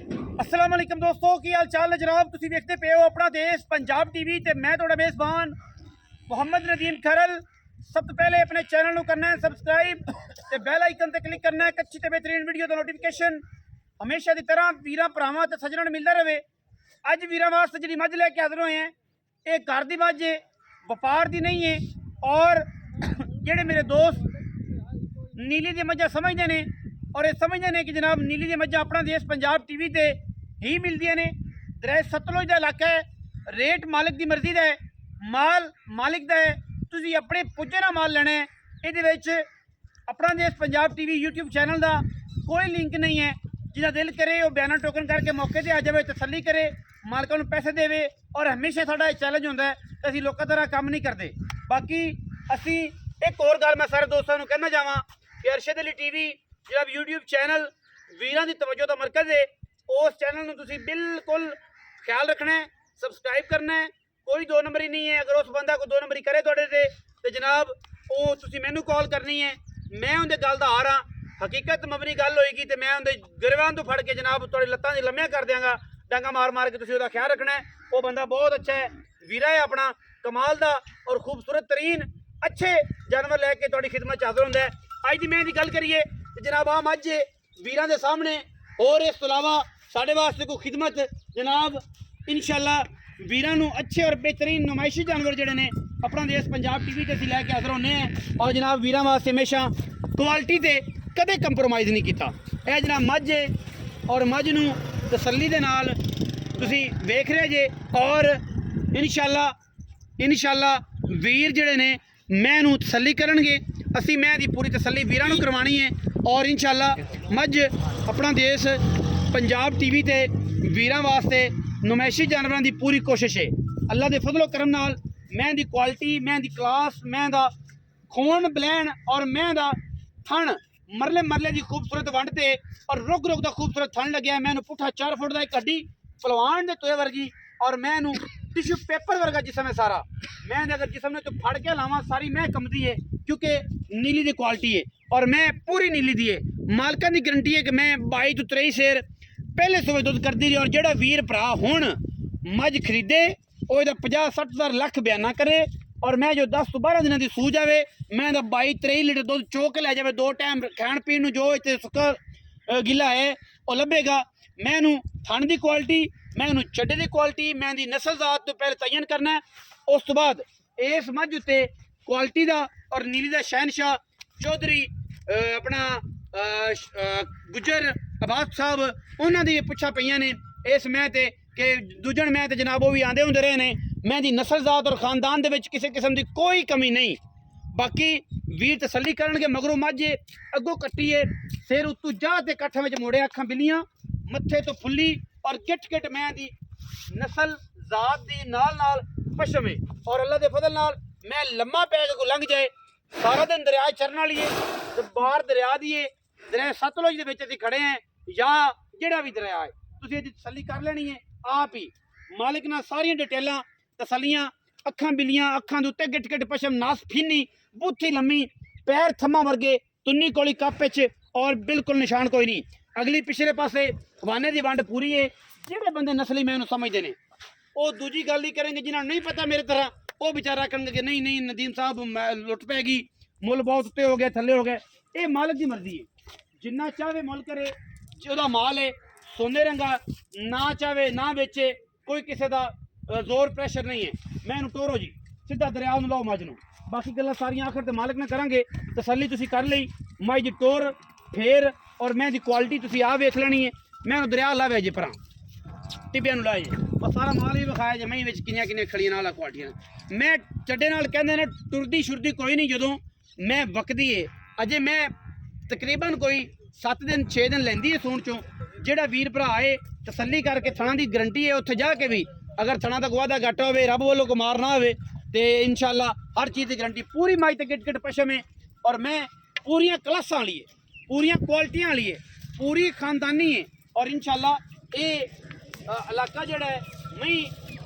अस्सलाम वालेकुम दोस्तों, की हाल चाल है जनाब। तुसीं देखते पे हो अपना देश पंजाब टीवी ते मैं तुहाडा मेज़बान मुहम्मद नदीम खरल। सब तो पहले अपने चैनल को करना है सबसक्राइब ते बैल आइकन ते क्लिक करना है अच्छी ते बेहतरीन वीडियो का नोटिफिकेशन हमेशा की तरह वीर भरावां ते सज्जणां नूं मिलता रहे। अज वीरां वास्ते जिहड़ी मझ लैके हाज़र होए हैं, ये घर दी मझ है, व्यापार दी नहीं है। और जेडे मेरे दोस्त नीली दी मझां समझते हैं और ये समझते हैं कि जनाब नीली दी मझां अपना देश पंजाब टीवी ते ही मिलदियां ने। दरिया सतलुज का इलाका है, रेट मालिक की मर्जी का है, माल मालिक का है। तुसीं अपने पुज्जे ना माल लेना है। ये अपना देश पंजाब टीवी यूट्यूब चैनल का कोई लिंक नहीं है। जिन्हें दिल करे वो बयाना टोकन करके मौके पर आ जाए, तसल्ली करे, मालकों को पैसे देवे। और हमेशा साडा चैलेंज होंदा है कि असीं लोकां तरह काम नहीं करते। बाकी असी एक और गल मैं सारे दोस्तों को कहना चाहवां कि अरशद अली टीवी जो यूट्यूब चैनल वीरां दी तवज्जो का मरकज़ है, उस चैनल में तुसीं बिल्कुल ख्याल रखना है, सबसक्राइब करना है। कोई दो नंबरी नहीं है। अगर उस बंदा को दो नंबरी करे तुहाडे ते तो जनाब वो तुसीं मैनू कॉल करनी है, मैं उनके गल दा हार हाँ। हकीकत मबनी गल होएगी तो मैं उनके गिरवां तो फड़ के जनाब तुहाडी लत्तां दी लम्मियां कर देंगा, डांगा मार मार के। तुसीं उहदा ख्याल रखना है। वो बंदा बहुत अच्छा है, वीरा है अपना कमाल दा और खूबसूरत तरीन अच्छे जानवर लैके तुहाडी खिदमत हाज़र होंदा है। अज दी मैं दी गल करिए तो जनाब आ मझ वीरां दे सामने। और इस तो इलावा साढ़े वास्ते कोई खिदमत जनाब इंशाअल्लाह वीरां नूं अच्छे और बेहतरीन नुमाइशी जानवर जोड़े ने अपना देश पंजाब टीवी से लैके हाज़र होने हैं। और जनाब वीरां वास्ते हमेशा क्वालिटी से कदे कंप्रोमाइज़ नहीं किया। यह जनाब मझ है और मझ नूं तसल्ली दे नाल तुसीं वेख रहे जे। और इंशाअल्लाह वीर जिहड़े ने मैं तसल्ली करनगे। असी मैं दी पूरी तसल्ली वीरां नूं करवानी है। और इंशाअल्लाह मझ अपना देश पंजाब टीवी ते वीरां वास्ते नुमाइशी जानवरों की पूरी कोशिश है। अल्लाह के फजलो करम नाल मैं दी क्वालिटी, मैं दी क्लास, मैं दा खून बलैन और मैं दा थन मरले मरले की खूबसूरत वंड ते और रुक रुक का खूबसूरत थन लग्या है। मैनू पुठा 4 फुट का एक हड्डी पलवान दे तोए वर्गी और मैनू टिश्यू पेपर वर्गा जिसम है सारा। मैं अगर जिसम ने तो फड़ के लावा सारी मैं कमदी है, क्योंकि नीली की क्वालिटी है और मैं पूरी नीली दी है। मालकां की गारंटी है कि मैं 22 तो 23 शेर पहले सुबह दुध करती रही। और जोड़ा वीर भरा हुण मझ खरीदे वो 50-60 हज़ार लख बयाना करे और मैं जो 10 तो 12 दिन की सूझ आए, मैं 22-23 लीटर दुध चो के लै जाए। 2 टाइम खाण पीण जो इतने सुक्का गिला है वो लभेगा। मैनू थन की क्वालिटी, मैं चड्डे की क्वालिटी, मैं दी नस्ल जात तो पहले तयन करना है। उस तो बाद इस मझ उत्ते क्वालिटी का और नीली का शहनशाह चौधरी अपना गुजर अब्बास साहब उन्होंने पुछा पईयां ने इस मैं ते कि दूजन मैं ते जनाब वो भी आंदे होंदे रहे ने। मैं दी नस्ल जात और खानदान दे विच किसी किस्म की कोई कमी नहीं। बाकी वीर तसल्ली करनगे मगरों मझ अगों कट्टी है, सिर उत्तू जा ते कट्ठ में मोड़े, अखां बिलियां, मत्थे तो फुल्ली और गिट गिट मैं दी नस्ल जात दी नाल नाल पशम है। और अल्लाह के फजल नाल मैं लम्मा पैग को लंघ जाए सारा दिन दरिया चरण वाली है तो बाहर दरिया दी है। दरिया सतलुज दे विच असीं खड़े हैं या जिहड़ा भी दरिया है, तुसीं इहदी तसल्ली कर लेनी है आप ही। मालिक नाल सारियां डिटेलां तसल्लियां, अखां बिलियां, अखां दे उत्ते गिट गिट पशम, नास फीनी, बूथी लम्मी, पैर थम्मा वर्गे, तुन्नी कोली कप विच और बिल्कुल निशान कोई नहीं। अगली पिछले पासे हवाने की वंड पूरी है। जिहड़े बंदे नस्ली मैं समझते हैं वो दूजी गल ही करेंगे, जिन्होंने नहीं पता मेरे तरह वो बेचारा कहेंगे कि नहीं नहीं नदीम साहब लुट पैगी, मुल बहुत उत्ते हो गए थले हो गए। ये मालिक की मर्जी है, जिन्ना चाहे मुल करे, जो माल है सोने रंगा, ना चाहे ना बेचे, कोई किसी का जोर प्रेशर नहीं है। मैं टोरो जी सीधा दरिया लाओ मझ नूं। बाकी गल्लां सारियां आखिर ते मालिक ने करांगे। तसल्ली तुसीं कर लई मझ दी टोर फेर और मैं दी क्वालिटी तुसीं आ वेख लेनी है। मैं दरिया लावे जे परां टिब्बियां नूं लाए जे और सारा माल भी विखाया जे मई विच किनियां किनियां खड़ियां नाल क्वालिटियां। मैं चड्डे नाल कहंदे ने टुरदी छुरदी कोई नहीं, जदों मैं वकदी है अजे मैं तकरीबन कोई 7 दिन 6 दिन लैंदी है सूण चों। जिहड़ा वीर भरा है तसल्ली करके थणा की गारंटी है, उत्थे जाके भी अगर थणा का गुआदा घट हो, रब वालों को मार ना हो तो इंशाअल्लाह हर चीज़ की गारंटी। पूरी माई ते गिट गिट पशम है और मैं पूरियां क्लासां लिए, पूरियां क्वालिटियां लिए, पूरी खानदानी है। और इंशाअल्लाह ये इलाका जोड़ा है मई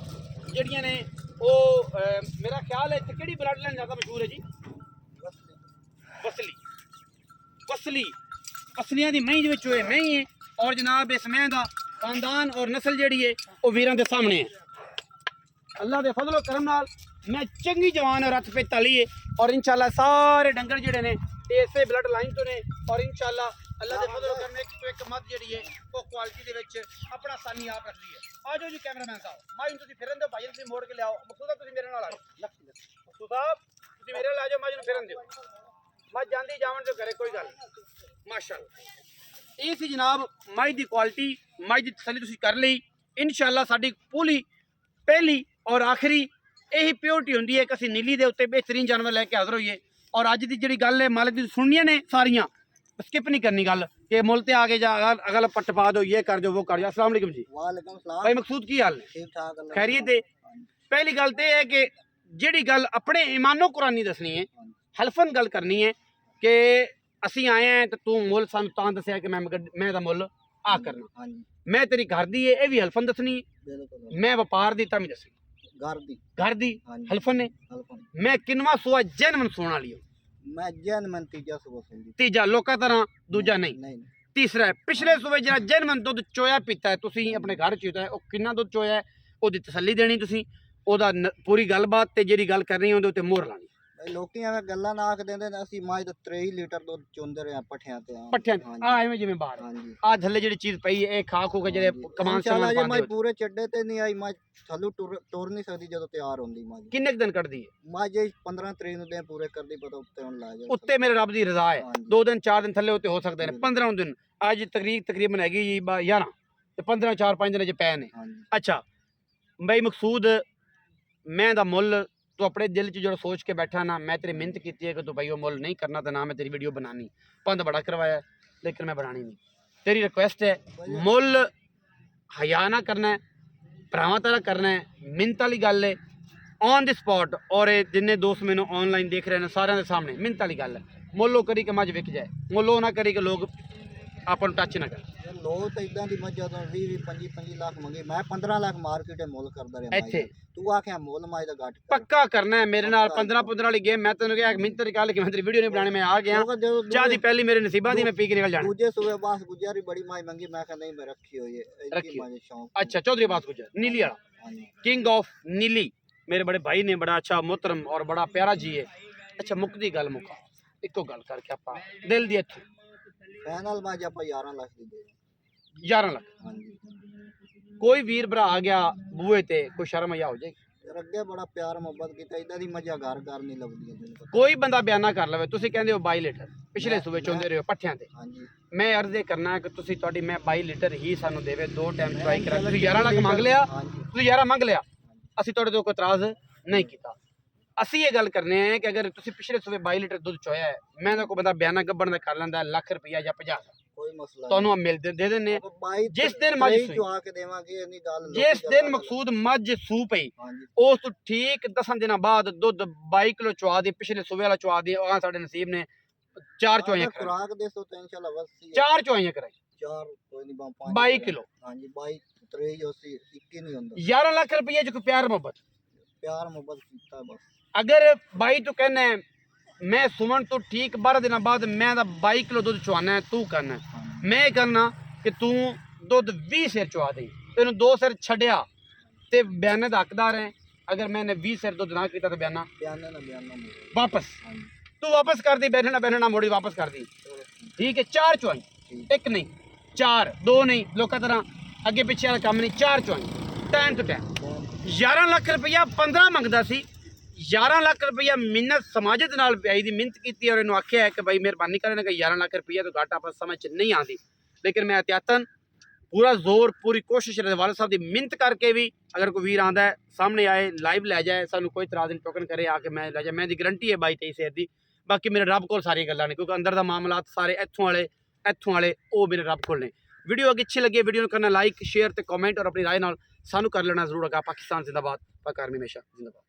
जड़ियाँ ने वो मेरा ख्याल है इतने कि ब्लड लाइन ज़्यादा मशहूर है जी, वसली वसली असलियां दी मही होए मही है। और जनाब इस मैं का ਖਾਨਦਾਨ ਔਰ ਨਸਲ ਜਿਹੜੀ ਹੈ ਉਹ ਵੀਰਾਂ ਦੇ ਸਾਹਮਣੇ ਹੈ। ਅੱਲਾ ਦੇ ਫਜ਼ਲ ਕਰਮ ਨਾਲ ਮੈਂ ਚੰਗੀ ਜਵਾਨ ਔਰ ਹੱਥ ਪੇ ਤਲੀ ਹੈ ਔਰ इंशाल्लाह ਸਾਰੇ ਡੰਗਰ ਜਿਹੜੇ ਨੇ ਇਸੇ ਬਲੱਡ ਲਾਈਨ ਤੋਂ ਨੇ ਔਰ इंशाल्लाह ਅੱਲਾ ਦੇ ਫਜ਼ਲ ਕਰਮ ਇੱਕ ਤੋਂ ਇੱਕ ਮੱਧ ਜਿਹੜੀ ਹੈ ਉਹ ਕੁਆਲਿਟੀ ਦੇ ਵਿੱਚ ਆਪਣਾ ਸਾਨੀ ਆਪ ਰੱਖਦੀ ਹੈ। ਆ ਜਾਓ ਜੀ ਕੈਮਰਾਮੈਨ ਸਾਹਿਬ, ਮਾਈ ਤੁਸੀਂ ਫਿਰਨ ਦਿਓ, ਭਾਈ ਤੁਸੀਂ ਮੋੜ ਕੇ ਲਿਆਓ। ਮਕਸੂਦਾ ਤੁਸੀਂ ਮੇਰੇ ਨਾਲ ਆ ਜਾਓ, ਮਕਸੂਦ ਸਾਹਿਬ ਤੁਸੀਂ ਮੇਰੇ ਨਾਲ ਆ ਜਾਓ, ਮਾਈ ਨੂੰ ਫਿਰਨ ਦਿਓ, ਮੈਂ ਜਾਂਦੀ ਜਾਵਣ ਦਿਓ ਘਰੇ, ਕੋਈ ਗੱਲ ਨਹੀਂ। ਮਾਸ਼ਾਅੱਲਾ ਇਹ ਸੀ ਜਨਾਬ ਮਾਈ ਦੀ ਕੁਆਲਿਟੀ, ਮਾਈ ਦੀ ਤਸੱਲੀ ਤੁਸੀਂ ਕਰ ਲਈ। इंशाल्लाह ਸਾਡੀ ਪੂਰੀ ਪਹਿਲੀ ਔਰ ਆਖਰੀ ਇਹੀ ਪਿਓਰਟੀ ਹੁੰਦੀ ਹੈ ਕਿ ਅਸੀਂ ਨੀਲੀ ਦੇ ਉੱਤੇ ਬਿਹਤਰੀਨ ਜਾਨਵਰ ਲੈ ਕੇ ਹਾਜ਼ਰ ਹੋਈਏ। ਔਰ ਅੱਜ ਦੀ ਜਿਹੜੀ ਗੱਲ ਹੈ ਮਾਲਕ ਦੀ ਸੁਣਨੀਆਂ ਨੇ ਸਾਰੀਆਂ, ਸਕਿਪ नहीं करनी गल कि मुल ते आगे जा अगल पट पा दो, ये कर दो, वो कर दो। अस्सलाम वालेकुम जी। वालेकुम सलाम भाई मकसूद की हाल है? ठीक ठाक अल्लाह खैरियत है। पहली गल तो है कि जिहड़ी गल अपने ईमानो कुरानी दसनी है, हल्फन गल करनी है कि असी आए हैं तो तू मुल सानू तां दस्सिया कि मैं दा मुल आ करना, हां जी मैं तेरी घर दी है, ये भी हल्फन दसनी है। बिल्कुल मैं व्यापार दी तां भी दसनी घर दी हां जी हल्फन है। हल्फन मैं किनवा सुआ जैनवन सोना लियो, मैं जैनमन तीजा सुबह सुनदी तीजा लोका तरह, दूजा नहीं। नहीं तीसरा है पिछले सूबे जरा जैनवन दुध चोया पीता है तुसी अपने घर च है, ਉਹ ਕਿੰਨਾ ਦੁੱਧ ਚੋਇਆ ਹੈ ਉਹਦੀ ਤਸੱਲੀ ਦੇਣੀ ਤੁਸੀਂ, ਉਹਦਾ ਪੂਰੀ ਗੱਲਬਾਤ ਤੇ ਜਿਹੜੀ ਗੱਲ ਕਰਨੀ ਉਹਦੇ ਉੱਤੇ ਮੋਹਰ ਲਾਣੀ। भाई लोकी ਐਵੇਂ ਗੱਲਾਂ ਨਾ ਆਖ ਦਿੰਦੇ ਨੇ, ਅਸੀਂ ਮਾਝ ਦਾ 23 ਲੀਟਰ ਦੁੱਧ ਚੁੰਦੇ ਰਹੇ ਆ ਪੱਠਿਆਂ ਤੇ ਪੱਠਿਆਂ ਆ ਐਵੇਂ ਜਿਵੇਂ ਬਾਹਰ ਹਾਂਜੀ ਆ ਥੱਲੇ ਜਿਹੜੀ ਚੀਜ਼ ਪਈ ਹੈ ਇਹ ਖਾ ਖੂ ਕੇ ਜਿਹੜੇ ਕਮਾਨ ਇੰਸ਼ਾਅੱਲਾ ਸਮਾਨ ਜੇ ਮਾਝ ਪਾਉਂਦੇ ਪੂਰੇ ਚੱਡੇ ਤੇ ਨਹੀਂ ਆਈ, ਮਾਝ ਥੱਲੋਂ ਟੁਰ ਨਹੀਂ ਸਕਦੀ ਜਦੋਂ ਤਿਆਰ ਹੁੰਦੀ ਮਾਝ। ਕਿੰਨੇ ਕੁ ਦਿਨ ਕੱਢਦੀ ਹੈ? ਮਾਝ 15 ਤਰੀਕ ਨੂੰ ਦੇ ਪੂਰੇ ਕਰਦੀ, ਪਤਾ ਉੱਤੇ ਹੁਣ ਲਾ ਜਾ ਉੱਤੇ ਮੇਰੇ ਰੱਬ ਦੀ ਰਜ਼ਾ ਹੈ, ਹਾਂਜੀ। 2 ਦਿਨ 4 ਦਿਨ ਥੱਲੇ ਉੱਤੇ ਹੋ ਸਕਦੇ ਨੇ, 15 ਦਿਨ ਅੱਜ ਤਰੀਕ ਤਕਰੀਬਨ ਹੈਗੀ ਜੀ 11 ਤੇ 15 4 5 ਦਿਨ ਚ ਪੈ ਨੇ। ਹਾਂਜੀ ਅੱਛਾ ਬਈ ਮਕਸੂਦ ਮੈਂ ਦਾ ਮੁੱਲ तू अपने दिल च जो सोच के बैठा ना, मैं तेरी मिहनत की है कि तू भाई वो मुल नहीं करना तो ना मैं तेरी वीडियो बनानी, पंद बड़ा करवाया लेकिन मैं बनानी नहीं। तेरी रिक्वेस्ट है मुल हया ना करना है, भरावां तरह करना है, मिहनत वाली गल है ऑन द स्पॉट। और जिन्ने दोस्त मैंने ऑनलाइन देख रहे हैं सारे के सामने मिहनत वाली गल है, मुल करी कि मझ विक जाए, मुल ना करी कि लोग अपन टच ना कर। ਲੋਕ ਤਾਂ ਇਦਾਂ ਦੀ ਮੱਝਾਂ ਤੋਂ 20 25 ਲੱਖ ਮੰਗੇ, ਮੈਂ 15 ਲੱਖ ਮਾਰਕੀਟ ਮੁੱਲ ਕਰਦਾ ਰਿਹਾ ਇੱਥੇ ਤੂੰ ਆਖਿਆ ਮੁੱਲ ਮਾਝ ਦਾ ਘੱਟ पक्का करना है मेरे नाल 15 वाली गेम। मैं तेन क्या मिहनत निकाल के मैं तेरी वीडियो नहीं बनाने, मैं आ गया चाह दी पहली मेरे नसीबा दी मैं पी के निकल जाना। ਦੂਜੇ ਸੂਬੇ ਬਾਸ ਗੁਜਰੀ ਬੜੀ ਮਾਝ ਮੰਗੀ, ਮੈਂ ਕਿਹਾ ਨਹੀਂ ਮੈਂ ਰੱਖੀ ਹੋਈ ਹੈ रखी। ਮਾਝ ਸ਼ੌਂਕ। अच्छा चौधरी बास गुजर नीली वाला ਹਾਂਜੀ किंग ऑफ नीली मेरे बड़े भाई ने, बड़ा अच्छा मोहतरम और बड़ा प्यारा जी है। अच्छा मुक्ति गल मुका इको गल करके आप दिल दी इत्थों ਫਾਈਨਲ ਮਾਝ ਆਪਾਂ 11 ਲੱਖ ਦੀ ਦੇ 11 लाख। ਹਾਂਜੀ कोई वीर भरा आ गया बूहे ते कोई शर्म या हो जाएगी, ਯਾਰ ਅੱਗੇ ਬੜਾ ਪਿਆਰ ਮੁਹੱਬਤ ਕੀਤਾ, ਇਦਾਂ ਦੀ ਮੱਝਾਂ ਘਰ ਘਰ ਨਹੀਂ ਲੱਭਦੀਆਂ ਤੈਨੂੰ ਪਤਾ। कोई बंदा बयाना कर लवे। तुसी कहंदे हो 22 लीटर पिछले सूबे चोंदे रहे हो पट्ठियां ते, ਹਾਂਜੀ मैं अर्ज ये करना है कि तुसी तुहाडी मैं 22 लीटर ही सानू देवे, 2 टाइम ट्राई करा। तुसी 11 लाख मंग लिया, ਹਾਂਜੀ तुसी 11 मंग लिया, ਅਸੀਂ ਤੁਹਾਡੇ ਤੋਂ ਕੋਈ ਇਤਰਾਜ਼ ਨਹੀਂ ਕੀਤਾ। ਅਸੀਂ ਇਹ ਗੱਲ ਕਰਨੇ ਆ ਕਿ ਅਗਰ ਤੁਸੀਂ ਪਿਛਲੇ ਸੂਬੇ 22 ਲੀਟਰ ਦੁੱਧ ਚੋਇਆ ਹੈ, ਮੈਂ ਤਾਂ ਕੋਈ ਬੰਦਾ ਬਿਆਨਾ ਗੱਬਣ ਦਾ ਕਰ ਲੈਂਦਾ ਲੱਖ ਰੁਪਈਆ ਜਾਂ 50 ਕੋਈ ਮਸਲਾ ਤੁਹਾਨੂੰ ਆ ਮਿਲ ਦੇ ਦਿੰਨੇ। ਜਿਸ ਦਿਨ ਮੱਝ ਸੂਈ, ਚੁਆ ਕੇ ਦੇਵਾਂਗੇ ਇੰਨੀ ਗੱਲ ਜਿਸ ਦਿਨ ਮਕਸੂਦ ਮੱਝ ਸੂ ਪਈ ਹਾਂਜੀ ਉਸ ਤੋਂ ਠੀਕ 10 ਦਿਨਾਂ ਬਾਅਦ ਦੁੱਧ 22 ਕਿਲੋ ਚਵਾ ਦੇ, ਪਿਛਲੇ ਸੂਬੇ ਵਾਲਾ ਚਵਾ ਦੇ। ਆ ਸਾਡੇ ਨਸੀਬ ਨੇ 4 ਚੁਆਈਆਂ ਕਰਾਈ, ਖੁਰਾਕ ਦੇ ਸੋ ਤਾਂ ਇੰਸ਼ਾਅੱਲਾ ਵਸੀ 4 ਚੁਆਈਆਂ ਕਰਾਈ, 4 ਕੋਈ ਨਹੀਂ 22 ਕਿਲੋ। ਹਾਂਜੀ 22 23 80 21 ਨਹੀਂ ਹੁੰਦਾ। 11 ਲੱਖ ਰੁਪਈਆ ਚ ਕੋਈ ਪਿਆਰ ਮੁਹੱਬਤ, ਪਿਆਰ ਮੁਹੱਬਤ ਕੀਤਾ ਬਸ। ਅਗਰ 22 ਤੂੰ ਕਹਿੰਦਾ ਹੈ, ਮੈਂ ਸੁਮਨ ਤੋਂ ਠੀਕ 12 ਦਿਨਾਂ ਬਾਅਦ ਮੈਂ ਤਾਂ 22 ਕਿਲੋ ਦੁੱਧ ਚਵਾਨਾ ਹੈ, ਤੂੰ ਕਰਨਾ ਹੈ। ਮੈਂ ਕਰਨਾ ਕਿ ਤੂੰ ਦੁੱਧ 20 ਸਿਰ ਚਵਾ ਦੇ, ਤੈਨੂੰ 2 ਸਿਰ ਛੱਡਿਆ ਤੇ ਬਿਆਨੇ ਦਾ ਹੱਕਦਾਰ ਹੈ। ਅਗਰ ਮੈਨੇ 20 ਸਿਰ ਦੁੱਧ ਨਾ ਕੀਤਾ ਤਾਂ ਬਿਆਨਾ ਬਿਆਨਾ ਵਾਪਸ, ਹਾਂਜੀ ਤੂੰ ਵਾਪਸ ਕਰ ਦੀ, ਬੈਠਣਾ ਮੋੜੀ ਵਾਪਸ ਕਰ ਦੀ। ਠੀਕ ਹੈ 4 ਚੁਆਈ, ਇੱਕ ਨਹੀਂ 4 2 ਨਹੀਂ, ਲੋਕਾਂ ਤਰ੍ਹਾਂ ਅੱਗੇ ਪਿੱਛੇ ਵਾਲਾ ਕੰਮ ਨਹੀਂ, 4 ਚੁਆਈ ਟਾਈਮ ਟੂ ਟਾਈਮ। 11 ਲੱਖ ਰੁਪਈਆ 15 ਮੰਗਦਾ ਸੀ, 11 ਲੱਖ ਰੁਪਈਆ ਮਿਹਨਤ ਸਮਾਜਤ ਨਾਲ ਪਿਆਈ ਦੀ ਮਿਹਨਤ ਕੀਤੀ ਔਰ ਇਹਨੂੰ ਆਖਿਆ ਹੈ ਕਿ ਭਾਈ ਮਿਹਰਬਾਨੀ ਕਰਨਾ ਕਿ 11 ਲੱਖ ਰੁਪਈਆ ਤੋਂ ਘੱਟ ਆਪਾਂ ਸਮਝ ਚ ਨਹੀਂ ਆਉਂਦੀ। ਲੇਕਿਨ ਮੈਂ ਅਹਤਿਆਤਨ ਪੂਰਾ ਜ਼ੋਰ ਪੂਰੀ ਕੋਸ਼ਿਸ਼ ਵਾਲਿਦ ਸਾਹਿਬ ਦੀ ਮਿਹਨਤ ਕਰਕੇ ਵੀ ਅਗਰ ਕੋਈ ਵੀਰ ਆਂਦਾ ਹੈ ਸਾਹਮਣੇ ਆਏ ਲਾਈਵ ਲੈ ਜਾਏ, ਸਾਨੂੰ ਕੋਈ ਇਤਰਾਜ਼ ਨਹੀਂ, ਟੋਕਨ ਕਰੇ ਆ ਕੇ ਮੈਂ ਲੈ ਜਾ, ਮੈਂ ਦੀ ਗਰੰਟੀ ਹੈ 22 23 ਸਿਰ ਦੀ। ਬਾਕੀ ਮੇਰੇ ਰੱਬ ਕੋਲ ਸਾਰੀਆਂ ਗੱਲਾਂ ਨੇ, ਕਿਉਂਕਿ ਅੰਦਰ ਦਾ ਮਾਮਲਾਤ ਸਾਰੇ ਇੱਥੋਂ ਵਾਲੇ ਉਹ ਮੇਰੇ ਰੱਬ ਕੋਲ ਨੇ। ਵੀਡੀਓ ਅगर अच्छी लगी वीडियो करना लाइक शेयर ਤੇ कमेंट और अपनी राय ਨਾਲ ਸਾਨੂੰ ਕਰ ਲੈਣਾ ਜ਼ਰੂਰ। ਅਗਾ ਪਾਕਿਸਤਾਨ ਜ਼ਿੰਦਾਬਾਦ, ਪਾਕ ਆਰਮੀ ਹਮੇਸ਼ਾ ਜ਼ਿੰਦਾਬਾਦ।